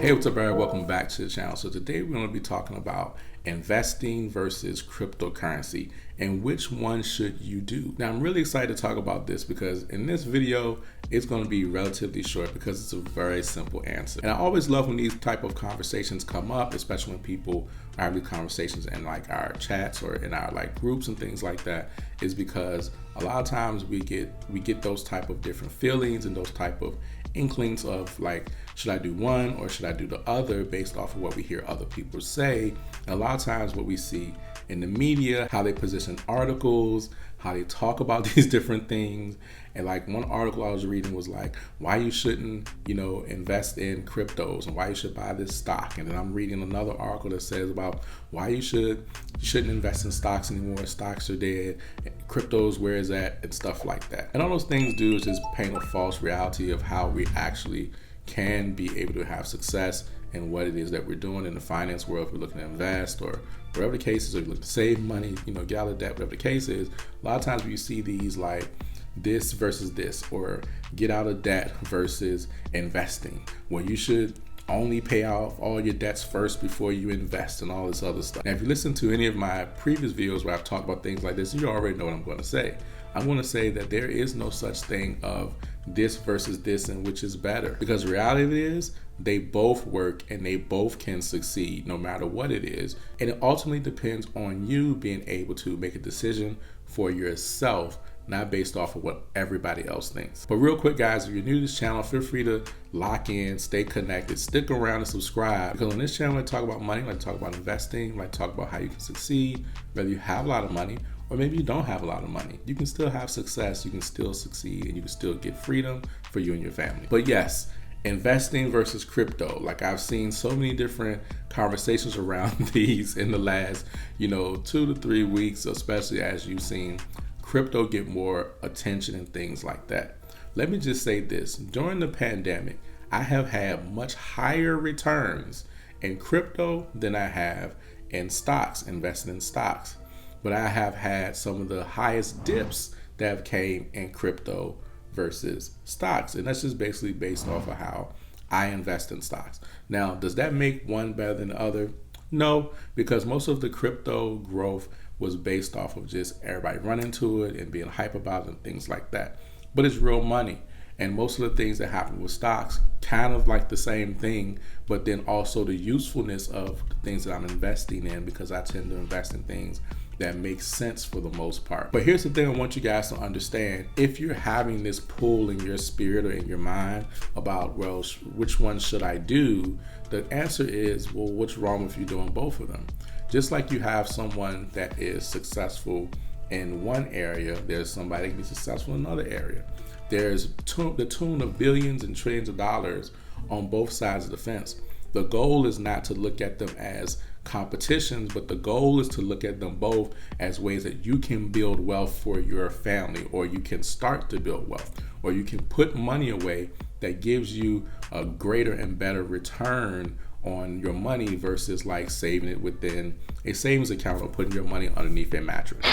Hey, what's up, everybody? Welcome back to the channel. So today we're going to be talking about investing versus cryptocurrency and which one should you do. Now, I'm really excited to talk about this because in this video, it's going to be relatively short because it's a very simple answer. And I always love when these type of conversations come up, especially when people are having conversations in like our chats or in our like groups and things like that, is because a lot of times we get those type of different feelings and those type of inklings of like, should I do one or should I do the other based off of what we hear other people say. And a lot of times what we see in the media, how they position articles, how they talk about these different things. And like one article I was reading was like, why you shouldn't, invest in cryptos and why you should buy this stock. And then I'm reading another article that says about why you shouldn't invest in stocks anymore. Stocks are dead. Cryptos, where is that? And stuff like that. And all those things do is just paint a false reality of how we actually can be able to have success in what it is that we're doing in the finance world. If we're looking to invest or whatever the case is, or you're looking to save money, get out of debt, whatever the case is, a lot of times you see these like this versus this, or get out of debt versus investing, where you should only pay off all your debts first before you invest and all this other stuff. Now, if you listen to any of my previous videos where I've talked about things like this, you already know what I'm going to say. I'm going to say that there is no such thing of this versus this and which is better, because the reality of it is they both work and they both can succeed no matter what it is. And it ultimately depends on you being able to make a decision for yourself, not based off of what everybody else thinks. But real quick, guys, if you're new to this channel, feel free to lock in, stay connected, stick around and subscribe, because on this channel I talk about money, I talk about investing, I talk about how you can succeed, whether you have a lot of money or maybe you don't have a lot of money. You can still have success, you can still succeed, and you can still get freedom for you and your family. But yes, investing versus crypto. Like, I've seen so many different conversations around these in the last, 2 to 3 weeks, especially as you've seen crypto get more attention and things like that. Let me just say this. During the pandemic, I have had much higher returns in crypto than I have in stocks, investing in stocks. But I have had some of the highest dips that have came in crypto versus stocks. And that's just basically based off of how I invest in stocks. Now, does that make one better than the other? No, because most of the crypto growth was based off of just everybody running to it and being hype about it and things like that. But it's real money. And most of the things that happen with stocks, kind of like the same thing, but then also the usefulness of the things that I'm investing in, because I tend to invest in things that makes sense for the most part. But here's the thing I want you guys to understand. If you're having this pull in your spirit or in your mind about, well, which one should I do? The answer is, well, what's wrong with you doing both of them? Just like you have someone that is successful in one area, there's somebody that can be successful in another area. There's the tune of billions and trillions of dollars on both sides of the fence. The goal is not to look at them as competitions, but the goal is to look at them both as ways that you can build wealth for your family, or you can start to build wealth, or you can put money away that gives you a greater and better return on your money versus like saving it within a savings account or putting your money underneath a mattress.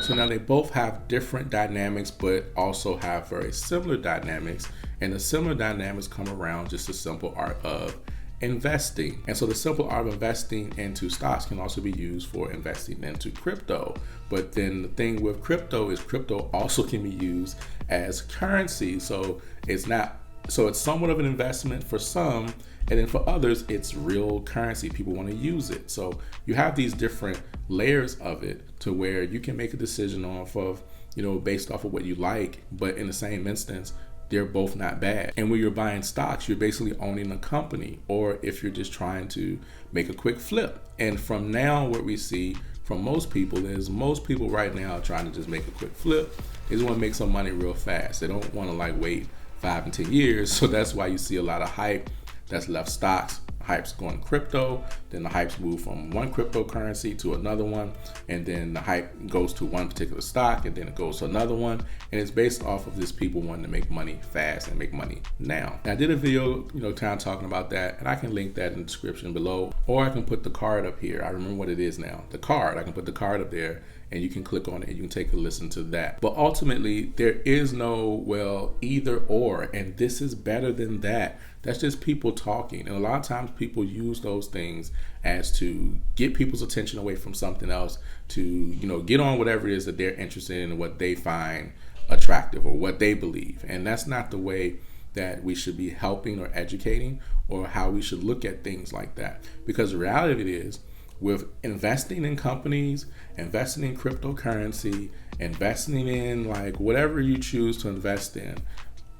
So now they both have different dynamics, but also have very similar dynamics. And the similar dynamics come around just the simple art of investing. And so the simple art of investing into stocks can also be used for investing into crypto. But then the thing with crypto is crypto also can be used as currency. So it's somewhat of an investment for some, and then for others, it's real currency. People want to use it. So you have these different layers of it to where you can make a decision off of, based off of what you like, but in the same instance, they're both not bad. And when you're buying stocks, you're basically owning a company, or if you're just trying to make a quick flip. And from now, what we see from most people is most people right now are trying to just make a quick flip. They just want to make some money real fast. They don't want to like wait 5 and 10 years. So that's why you see a lot of hype that's left stocks. Hype's going crypto, then the hype's move from one cryptocurrency to another one, and then the hype goes to one particular stock, and then it goes to another one, and it's based off of this people wanting to make money fast and make money now. I did a video, kind of talking about that, and I can link that in the description below, or I can put the card up here. I remember what it is now. The card, I can put the card up there and you can click on it and you can take a listen to that. But ultimately, there is no, well, either or, and this is better than that. That's just people talking. And a lot of times people use those things as to get people's attention away from something else, to, you know, get on whatever it is that they're interested in and what they find attractive or what they believe. And that's not the way that we should be helping or educating, or how we should look at things like that. Because the reality of it is, with investing in companies, investing in cryptocurrency, investing in like whatever you choose to invest in,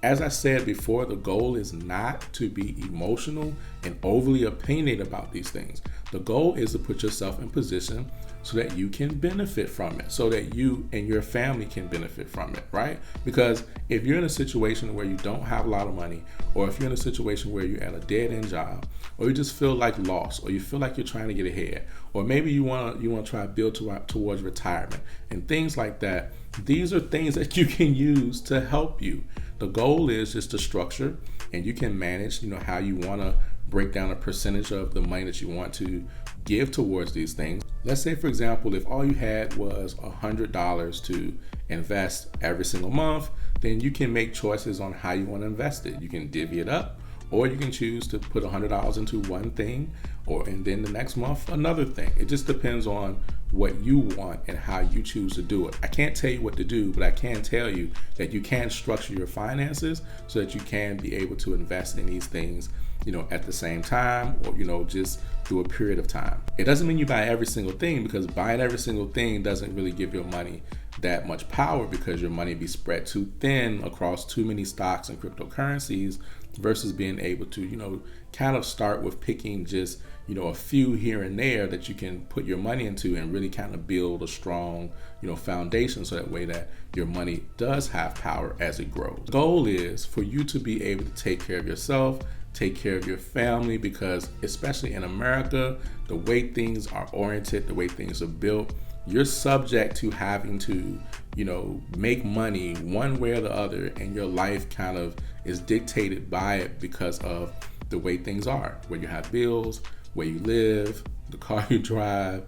as I said before, the goal is not to be emotional and overly opinionated about these things. The goal is to put yourself in position so that you can benefit from it, so that you and your family can benefit from it, right? Because if you're in a situation where you don't have a lot of money, or if you're in a situation where you're at a dead-end job, or you just feel like lost, or you feel like you're trying to get ahead, or maybe you want to try to build towards retirement and things like that, these are things that you can use to help you. The goal is just to structure, and you can manage, you know, how you want to break down a percentage of the money that you want to give towards these things. Let's say, for example, if all you had was $100 to invest every single month, then you can make choices on how you want to invest it. You can divvy it up, or you can choose to put $100 into one thing, and then the next month another thing. It just depends on what you want and how you choose to do it. I can't tell you what to do, but I can tell you that you can structure your finances so that you can be able to invest in these things, you know, at the same time, or, you know, just through a period of time. It doesn't mean you buy every single thing, because buying every single thing doesn't really give your money that much power, because your money be spread too thin across too many stocks and cryptocurrencies, versus being able to, you know, kind of start with picking just, you know, a few here and there that you can put your money into and really kind of build a strong, you know, foundation, so that way that your money does have power as it grows. The goal is for you to be able to take care of yourself, take care of your family, because especially in America, the way things are oriented, the way things are built, you're subject to having to, you know, make money one way or the other, and your life kind of is dictated by it because of the way things are, where you have bills, where you live, the car you drive,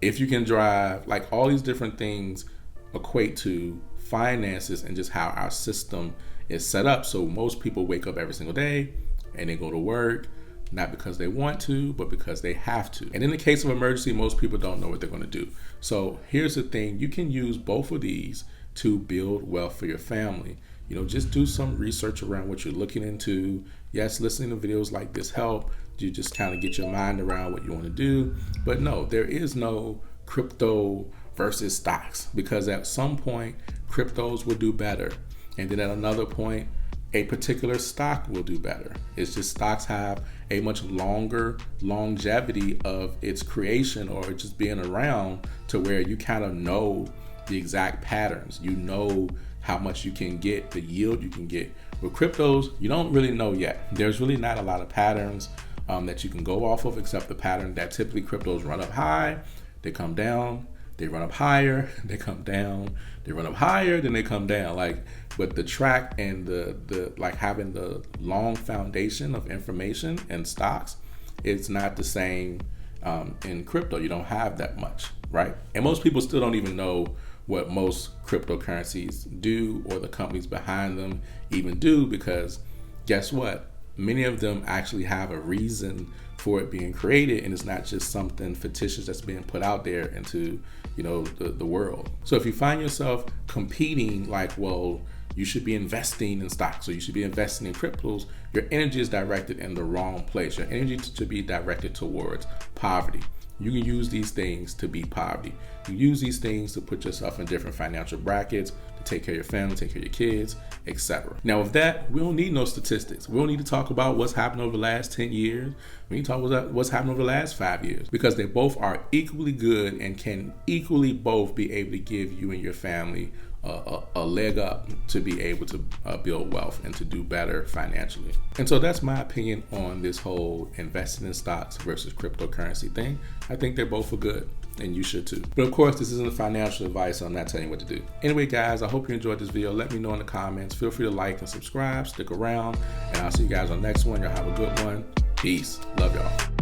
if you can drive, like all these different things equate to finances and just how our system is set up. So most people wake up every single day and they go to work, not because they want to, but because they have to. And in the case of emergency, most people don't know what they're going to do. So here's the thing, you can use both of these to build wealth for your family. You know, just do some research around what you're looking into. Yes, listening to videos like this help you just kind of get your mind around what you want to do. But no, there is no crypto versus stocks, because at some point cryptos will do better, and then at another point a particular stock will do better. It's just stocks have a much longer longevity of its creation, or just being around, to where you kind of know the exact patterns. You know how much you can get, the yield you can get. With cryptos, you don't really know yet. There's really not a lot of patterns that you can go off of, except the pattern that typically cryptos run up high, they come down, they run up higher, they come down, they run up higher, then they come down. Like, but the track and the like having the long foundation of information and stocks, it's not the same in crypto. You don't have that much, right? And most people still don't even know what most cryptocurrencies do, or the companies behind them even do, because guess what? Many of them actually have a reason for it being created, and it's not just something fictitious that's being put out there into, you know, the world. So if you find yourself competing, like, well, you should be investing in stocks, or you should be investing in cryptos, your energy is directed in the wrong place. Your energy should be directed towards poverty. You can use these things to beat poverty. You use these things to put yourself in different financial brackets, to take care of your family, take care of your kids, etc. Now with that, we don't need no statistics. We don't need to talk about what's happened over the last 10 years. We need to talk about what's happened over the last 5 years, because they both are equally good and can equally both be able to give you and your family a leg up to be able to build wealth and to do better financially. And so that's my opinion on this whole investing in stocks versus cryptocurrency thing. I think they're both for good, and you should too. But of course, this isn't financial advice, so I'm not telling you what to do. Anyway, guys, I hope you enjoyed this video. Let me know in the comments. Feel free to like and subscribe, stick around, and I'll see you guys on the next one. Y'all have a good one. Peace. Love y'all.